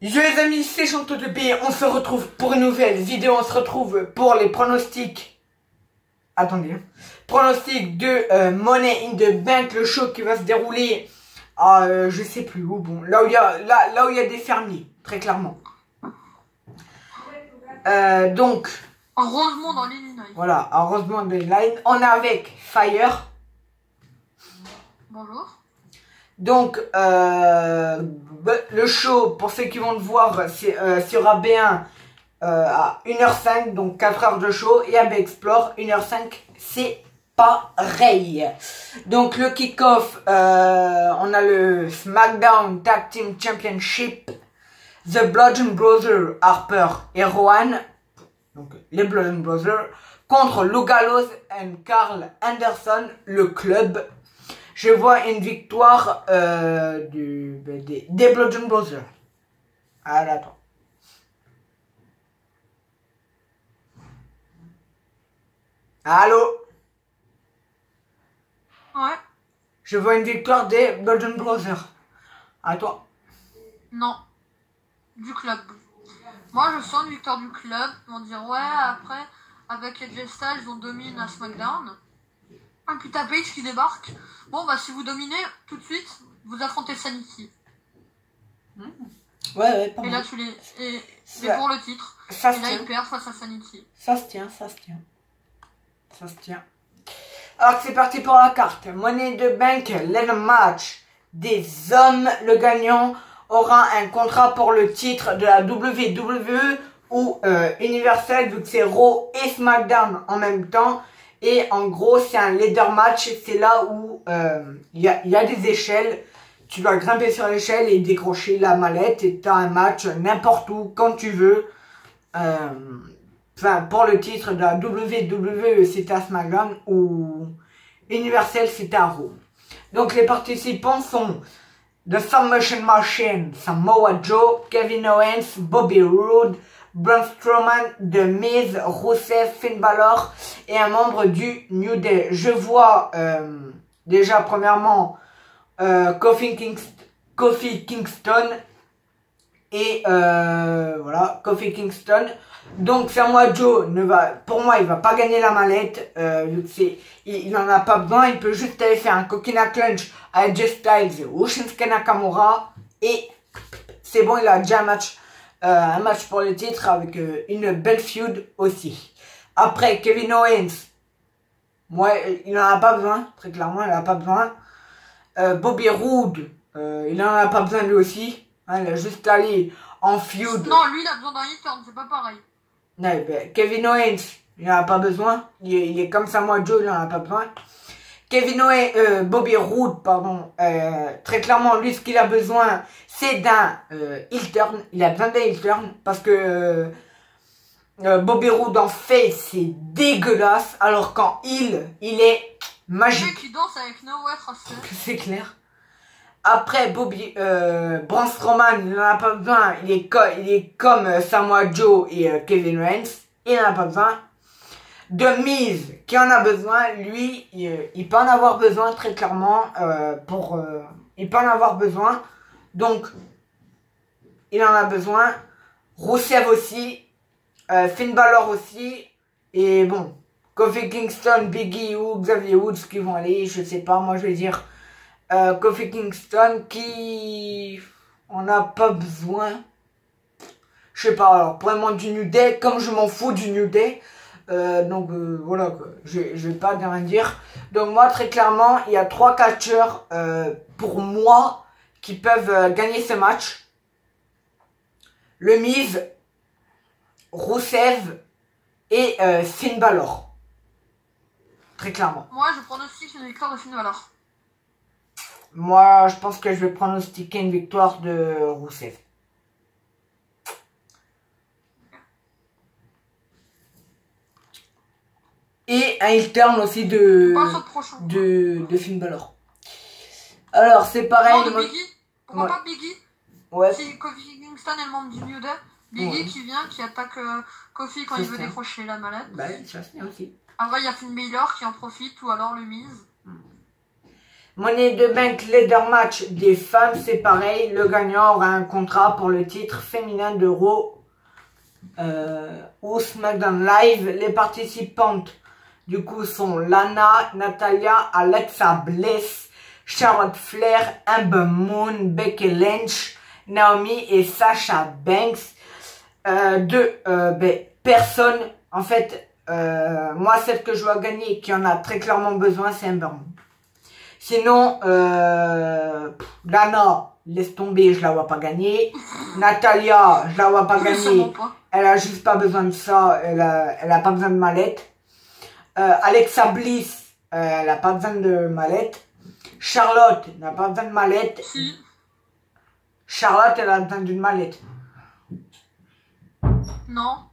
Yo les amis, c'est Chanto de B, on se retrouve pour une nouvelle vidéo, on se retrouve pour les pronostics. Attendez, pronostics de Money in the Bank, le show qui va se dérouler à je sais plus où, bon, là où il y a des fermiers, très clairement. Donc, à Rosemont dans l'Illinois. Voilà, à Rosemont dans l'Illinois, on est avec Fire. Bonjour. Donc, le show, pour ceux qui vont le voir, sera B1 à 1h05, donc 4 heures de show, et AB Explore, 1h05, c'est pareil. Donc, le kick-off, on a le SmackDown Tag Team Championship, The Bludgeon Brothers, Harper et Rowan, donc les Bludgeon Brothers, contre Luke Gallows et Carl Anderson, le club. Je vois une victoire des Bludgeon Brothers. Alors, attends. Allô? Ouais. Je vois une victoire des Bludgeon Brothers. À toi. Non. Du club. Moi, je sens une victoire du club. Ils vont dire, ouais, après, avec les J Styles, on domine à SmackDown. Et puis t'as Paige qui débarque. Bon, bah, si vous dominez, tout de suite, vous affrontez Sanity. Ouais, pas Et mal. là, tu les... Et pour le titre. Ça et se là, tient. ils perdent face à Sanity. Ça se tient, ça se tient. Ça se tient. Alors c'est parti pour la carte. Money de Bank, le match des hommes. Le gagnant aura un contrat pour le titre de la WWE ou Universal, vu que c'est Raw et SmackDown en même temps. Et en gros, c'est un ladder match. C'est là où il y a des échelles. Tu dois grimper sur l'échelle et décrocher la mallette. Et tu as un match n'importe où, quand tu veux. Enfin, pour le titre de la WWE, c'était à SmackDown ou Universal, c'était à Raw. Donc, les participants sont The Submission Machine, Samoa Joe, Kevin Owens, Bobby Roode, Braun Strowman, The Miz, Rusev, Finn Balor et un membre du New Day. Je vois déjà, premièrement, Kofi Kingston et voilà, Kofi Kingston. Donc Samoa Joe pour moi il va pas gagner la mallette, il en a pas besoin, il peut juste aller faire un coquina clutch avec J Styles ou Shinsuke Nakamura et c'est bon, il a déjà un match pour le titre avec une belle feud aussi. Après Kevin Owens, moi il en a pas besoin, très clairement il en a pas besoin. Bobby Roode, il en a pas besoin lui aussi, hein, il a juste allé en feud. Non, lui, il a besoin d'un e-turn, c'est pas pareil. Ouais, ben, Kevin Owens, il n'en a pas besoin. Il est comme Samoa Joe, il n'en a pas besoin. Bobby Roode, pardon, très clairement, lui, ce qu'il a besoin, c'est d'un heel turn. Il a besoin d'un heel turn parce que Bobby Roode en fait, c'est dégueulasse. Alors qu'en heel, il est magique. Le mec qui danse avec No Way Tracé. C'est clair. Après, Braun Strowman, il n'en a pas besoin. Il est comme Samoa Joe et Kevin Owens. Il n'en a pas besoin. De Miz, qui en a besoin, lui, il peut en avoir besoin très clairement. Il peut en avoir besoin. Donc, il en a besoin. Rusev aussi. Finn Balor aussi. Et bon, Kofi Kingston, Big E ou Xavier Woods qui vont aller, je sais pas, moi je vais dire Kofi Kingston qui on n'a pas besoin. Je sais pas, alors vraiment du New Day, comme je m'en fous du New Day, donc voilà quoi, je vais pas rien dire. Donc moi très clairement, il y a 3 catcheurs pour moi qui peuvent gagner ce match. Le Miz, Rusev et Finn Balor. Très clairement. Moi, je pronostique une victoire de Finn Balor. Moi, je pense que je vais pronostiquer une victoire de Rusev. Et un heel turn aussi de Finn Balor. Alors, c'est pareil. Non, de Big E. Pourquoi pas Big E? Ouais. Si Kofi Kingston est le membre du New Day, Big E qui vient, qui attaque Kofi quand il veut décrocher la mallette. Bah, ça se tient aussi. Après, il y a Finn Balor qui en profite, ou alors le Miz. Money de Bank Leader Match des femmes, c'est pareil. Le gagnant aura un contrat pour le titre féminin de Raw ou SmackDown Live. Les participantes du coup sont Lana, Natalia, Alexa Bliss, Charlotte Flair, Ember Moon, Becky Lynch, Naomi et Sasha Banks. Personne, en fait, moi celle que je dois gagner qui en a très clairement besoin, c'est Ember Moon. Sinon, Lana, laisse tomber, je la vois pas gagner. Natalia, je la vois pas gagner. Elle a juste pas besoin de ça, elle a pas besoin de mallette. Alexa Bliss, elle a pas besoin de mallette. Charlotte n'a pas besoin de mallette. Si. Charlotte, elle a besoin d'une mallette. Non.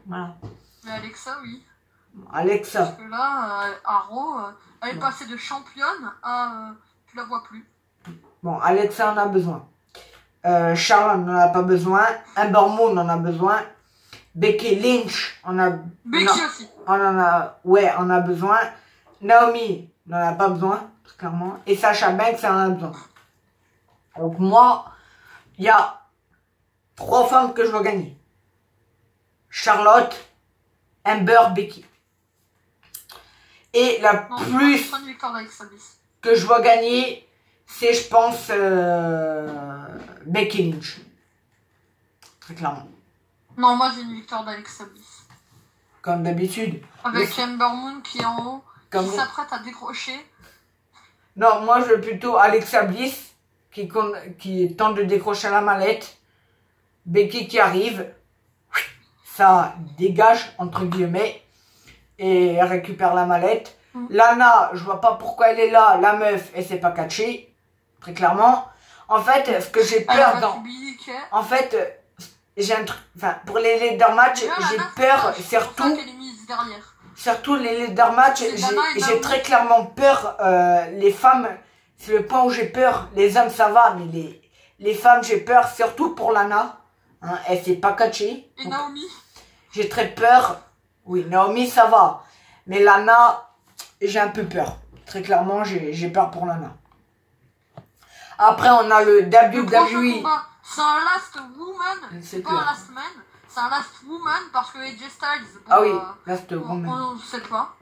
Voilà. Mais Alexa, oui. Alexa. Parce que là, à Raw, elle est passée de championne à... tu la vois plus. Bon, Alexa en a besoin. Charlotte n'en a pas besoin. Ember Moon en a besoin. Becky Lynch en a... Becky aussi. On en a besoin. Naomi n'en a pas besoin, clairement. Et Sasha Banks en a besoin. Donc moi, il y a 3 femmes que je veux gagner. Charlotte, Ember, Becky. Et la plus que je veux gagner, c'est, je pense, Becky Lynch. Très clairement. Non, moi j'ai une victoire d'Alexa Bliss. Comme d'habitude. Avec Ember Moon qui est en haut, qui s'apprête à décrocher. Non, moi je veux plutôt Alexa Bliss qui tente de décrocher la mallette. Becky qui arrive. Ça dégage, entre guillemets. Et elle récupère la mallette. Lana, je vois pas pourquoi elle est là. La meuf, elle s'est pas catchée. Très clairement. En fait, ce que j'ai peur dans... En fait, j'ai un truc... Enfin, pour les leader match, j'ai peur, surtout les leader match, j'ai très clairement peur. Les femmes, c'est le point où j'ai peur. Les hommes, ça va, mais les femmes, j'ai peur, surtout pour Lana. Hein, elle s'est pas catchée. Et Naomi. J'ai très peur. Oui, Naomi, ça va. Mais Lana, j'ai un peu peur. Très clairement, j'ai peur pour Lana. Après, on a le WWE. C'est un Last Woman. C'est pas un Last Man. C'est un Last Woman parce que AJ Styles. Bon, ah oui, Last Woman. On ne sait pas.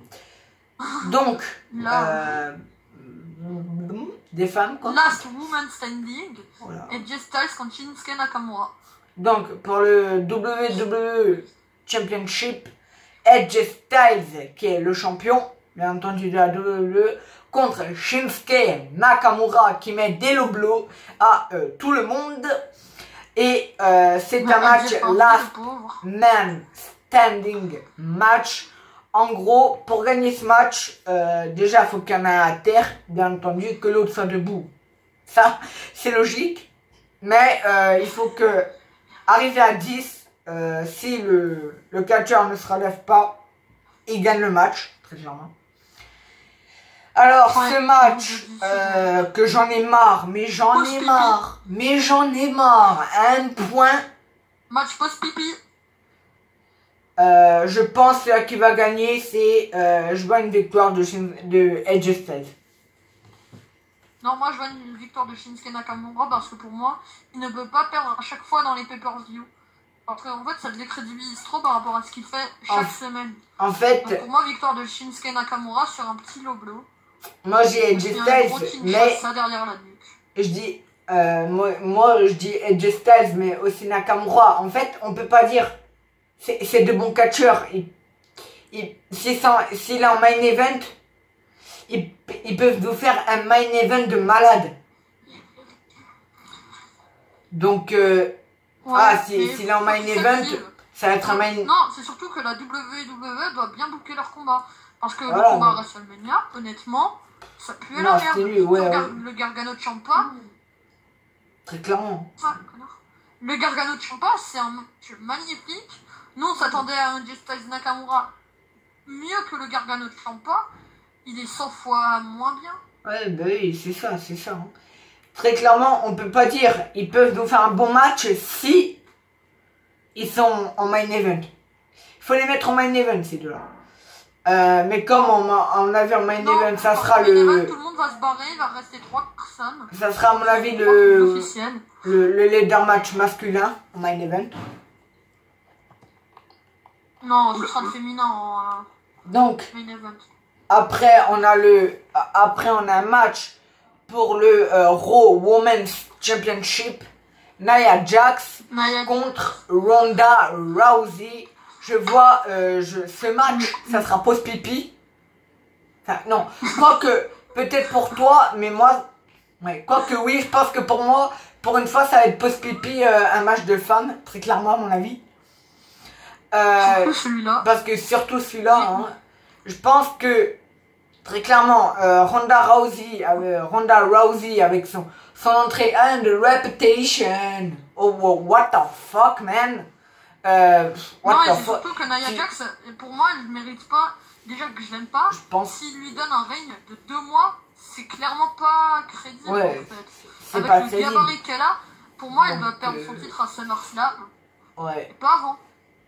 Donc, là, des femmes, quoi. Last Woman Standing. Voilà. AJ Styles contre Shinsuke Nakamura. Donc, pour le WWE Championship, AJ Styles, qui est le champion, bien entendu, de la WWE, contre Shinsuke Nakamura, qui met des low blows à tout le monde. Et c'est un match Last Man Standing match. En gros, pour gagner ce match, déjà, il faut qu'il y en ait un à terre, bien entendu, que l'autre soit debout. Ça, c'est logique. Mais il faut que, arriver à 10, si le catcheur ne se relève pas, il gagne le match, très clairement. Alors, ce match, que j'en ai marre, mais j'en ai marre, à un point. Match post-pipi. Je pense que qui va gagner, c'est, je vois une victoire de AJ Styles. Non, moi je vois une victoire de Shinsuke Nakamura parce que pour moi, il ne peut pas perdre à chaque fois dans les pay-per-view. Parce qu'en fait, ça le décrédibilise trop par rapport à ce qu'il fait chaque semaine. En fait... Donc pour moi, victoire de Shinsuke Nakamura sur un petit low blow. Moi j'ai AJ Styles, mais... ça derrière la nuque. Je dis... moi je dis AJ Styles, mais aussi Nakamura. En fait, on peut pas dire... C'est de bons catcheurs. S'il est en main event, ils peuvent nous faire un main event de malade. Donc... s'il est en main event, ça va être un main... Non, c'est surtout que la WWE doit bien booker leur combat. Parce que le combat à WrestleMania, honnêtement, ça pue la merde. Le Gargano Ciampa... Très clairement. Le Gargano Ciampa, c'est un match magnifique. Nous, on s'attendait à un AJ Styles Nakamura mieux que le Gargano Ciampa. Il est 100 fois moins bien. Ouais, bah oui, c'est ça. Hein. Très clairement, on peut pas dire ils peuvent nous faire un bon match si ils sont en main event. Il faut les mettre en main event, ces deux-là. Mais comme on a vu en main event, ça sera Main event, le... tout le monde va se barrer, il va rester 3 personnes. Ça sera à mon avis le leader match masculin en main event. Non, ce sera le féminin en Donc, main event. après on a un match pour le Raw Women's Championship. Nia Jax contre Ronda Rousey. Je vois ce match, ça sera post-pipi. Enfin, non, quoique, peut-être pour toi, mais moi, ouais, quoique oui, je pense que pour moi, pour une fois, ça va être post-pipi, un match de femmes, très clairement à mon avis. Surtout celui-là. Parce que surtout celui-là, hein, je pense que, très clairement, Ronda Rousey avec son entrée 1 de Reputation. Oh, what the fuck, man. Non, et c'est surtout que Nia Jax, pour moi, elle ne mérite pas. Déjà que je l'aime pas, s'il lui donne un règne de 2 mois, c'est clairement pas crédible en fait. Avec le gabarit qu'elle a, pour moi, elle va perdre son titre à SummerSlam. Ouais. Et pas avant.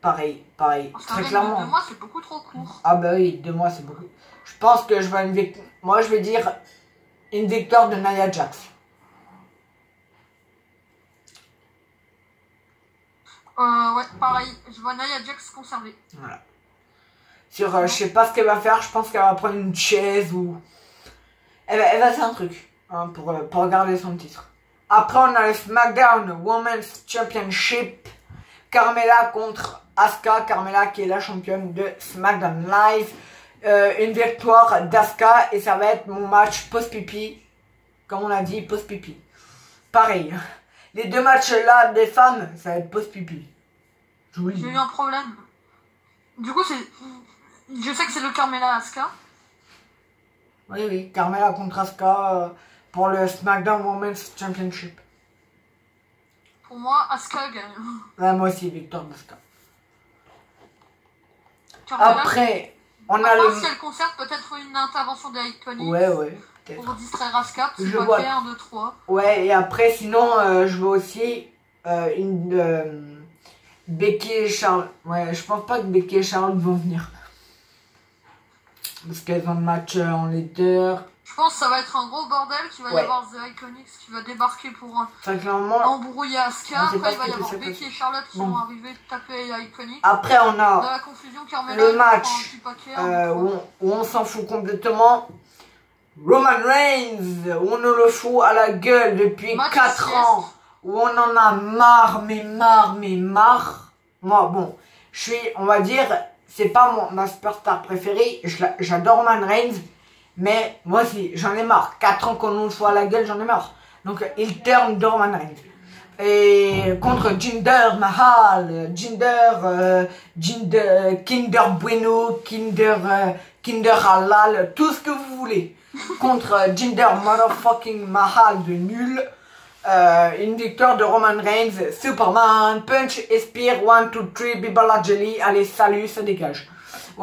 Pareil. Parce qu'un règne de 2 mois, c'est beaucoup trop court. Ah bah oui, 2 mois, c'est beaucoup. Je pense que je vais moi, je vais dire une victoire de Nia Jax. Ouais, pareil. Je vois Nia Jax conserver. Voilà. Je sais pas ce qu'elle va faire. Je pense qu'elle va prendre une chaise ou... Elle va faire un truc hein, pour garder son titre. Après, on a le SmackDown Women's Championship. Carmella contre Asuka. Carmella qui est la championne de SmackDown Live. Une victoire d'Asuka. Et ça va être mon match post-pipi. Comme on a dit, post-pipi. Pareil. Les 2 matchs là des femmes, ça va être post-pipi. J'ai eu un problème. Du coup, je sais que c'est le Carmella Asuka. Oui, Carmella contre Asuka pour le SmackDown Women's Championship. Pour moi, Asuka gagne. Ouais, moi aussi, victoire d'Asuka. Après, on a le... si elle concerne peut-être une intervention des Iconics. Ouais. Pour distraire Asuka, parce qu'il va faire 1, 2, 3. Ouais, et après, sinon, je vois aussi une... Becky et Charlotte. Ouais, je pense pas que Becky et Charlotte vont venir. Parce qu'elles ont le match en leader. Je pense que ça va être un gros bordel, qu'il va y avoir The Iconics qui va débarquer pour embrouiller Asuka. Après, il va y avoir Becky et Charlotte qui vont arriver taper les Iconics. Après, on a dans la confusion, Carmella, le match où on s'en fout complètement. Roman Reigns, où on nous le fout à la gueule depuis 4 ans. Où on en a marre, mais marre. Moi, bon, on va dire, c'est pas ma superstar préférée. J'adore Roman Reigns. Mais moi aussi, j'en ai marre. 4 ans qu'on nous le fout à la gueule, j'en ai marre. Donc, il turn de Roman Reigns. Et contre Jinder Mahal, Kinder Bueno, Kinder Halal, tout ce que vous voulez. Contre Jinder motherfucking Mahal de nul. Une victoire de Roman Reigns, Superman, Punch et Spear, 1, 2, 3, Bibala Jelly, allez salut, ça dégage.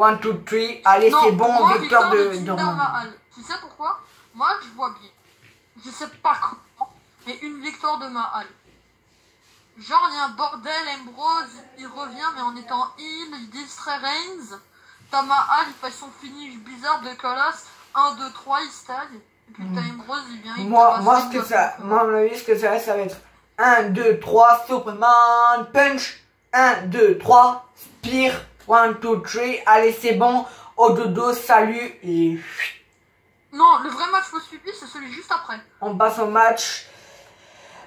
1, 2, 3, allez c'est bon, victoire de Roman. Tu sais pourquoi? Moi je vois bien, je sais pas comment, mais une victoire de Mahal. Genre il y a un bordel, Ambrose, il revient mais en étant heal, il distrait Reigns. T'as Mahal, il fait son finish bizarre de Colosse, 1, 2, 3, il stag. Et puis t'as Ambrose, il vient, moi, à mon avis, ce que ça va être 1, 2, 3, Superman, Punch, 1, 2, 3, Spear, 1, 2, 3, allez c'est bon, au dodo, salut, et... Non, le vrai match post-pipi, c'est celui juste après. On passe au match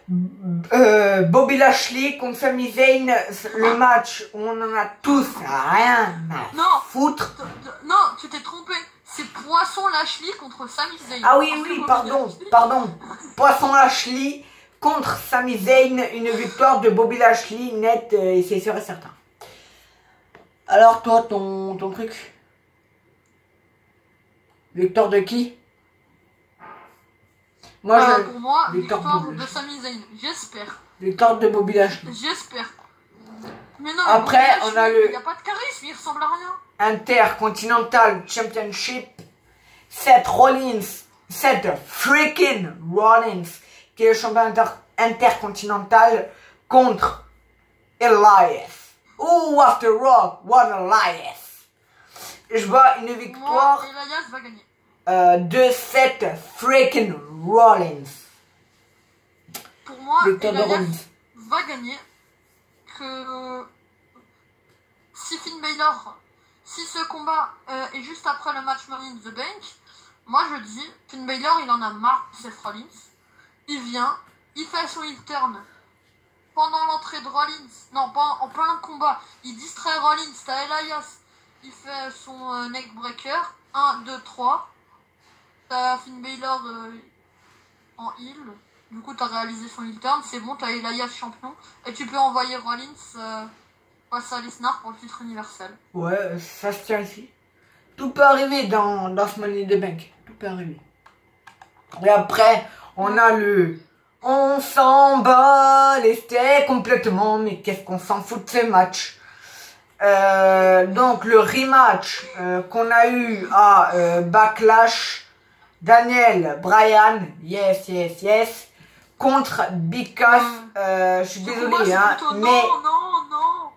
Bobby Lashley contre Sami Zayn, le match où on en a tous rien à foutre. Non, tu t'es trompé. C'est Poisson Lashley contre Sami Zayn. Ah oui, pardon. Poisson Lashley contre Sami Zayn, une victoire de Bobby Lashley, net, et c'est sûr et certain. Alors toi, ton truc? Victoire de qui? Pour moi, victoire de Sami Zayn, j'espère. Victoire de Bobby Lashley. J'espère. Mais non, après, on a le... Il n'y a pas de charisme, il ressemble à rien. Intercontinental Championship. Seth freaking Rollins, qui est le champion intercontinental, contre Elias. Oh, after all, what Elias. je vois une victoire. Moi, Elias va gagner. 2-7 freaking Rollins. Pour moi, Victoire de Elias Rollins. va gagner. Que si Finn Balor, si ce combat est juste après le match Money in the Bank, moi je dis, Finn Balor il en a marre de Seth Rollins. Il vient, il fait son heel turn pendant l'entrée de Rollins, non pas en plein combat, il distrait Rollins, t'as Elias, il fait son neckbreaker, 1, 2, 3, t'as Finn Balor en heel, du coup t'as réalisé son heel turn, c'est bon, t'as Elias champion, et tu peux envoyer Rollins face à Lesnar pour le titre universel. Ouais, ça se tient ici. Tout peut arriver dans ce Money in the Bank. Tout peut arriver. Et après, on a le... On s'en bat les steaks complètement, mais qu'est-ce qu'on s'en fout de ces matchs. Donc le rematch qu'on a eu à Backlash, Daniel Bryan, yes, contre Big Cass, je suis désolé, hein, mais non.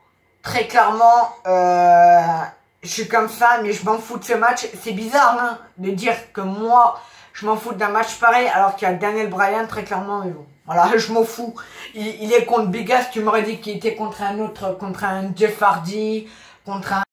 très clairement, je suis comme ça, mais je m'en fous de ce match. C'est bizarre, hein, de dire que moi, je m'en fous d'un match pareil, alors qu'il y a Daniel Bryan, très clairement, mais bon. Voilà, je m'en fous. Il est contre Big Cass, tu m'aurais dit qu'il était contre un autre, contre un Jeff Hardy, contre un...